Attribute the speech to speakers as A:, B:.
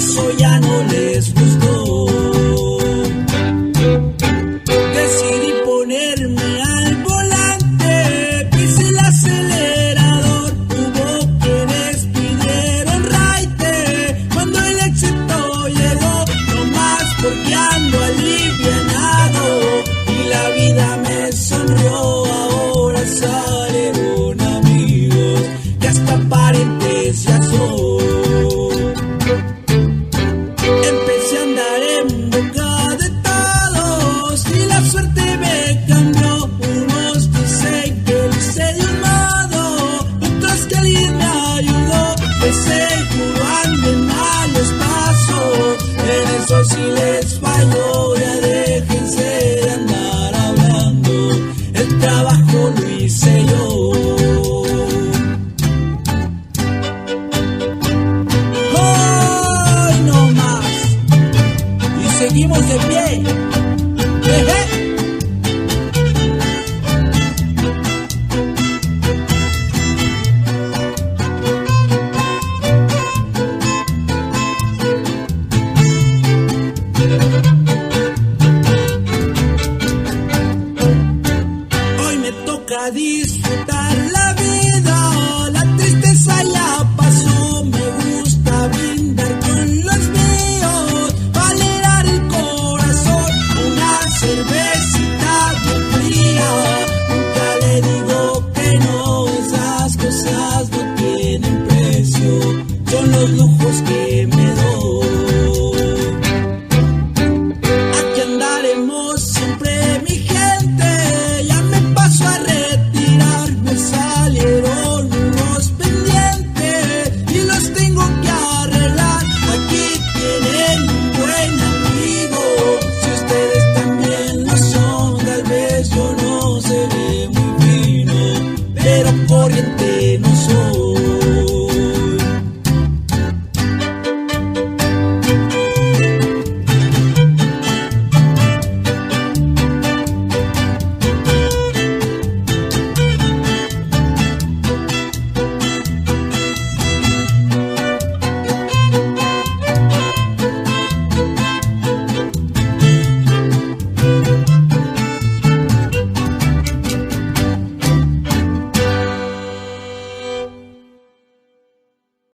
A: eso ya no les gustó. Decidí ponerme al volante, pisé el acelerador, hubo quienes pidieron raite cuando el éxito llegó, no más porque ando alivianado y la vida me sonrió. Ahora salieron amigos que hasta parientes ya son. Empecé a andar en boca de todos y la suerte me cambió. Unos dicen que lo hice de un modo, otros que alguien me ayudó. De seguro ando en malos pasos, en eso sí les falló. Ya déjense de andar hablando, el trabajo lo hice yo. Hoy no más, y seguimos de pie. Jeje. Hoy me toca disfrutar la vida, la tristeza ya pasó. Me gusta brindar con los míos, alegrar el corazón, una cervecita bien fría. Nunca le digo que no, esas cosas no tienen precio, son los lujos que me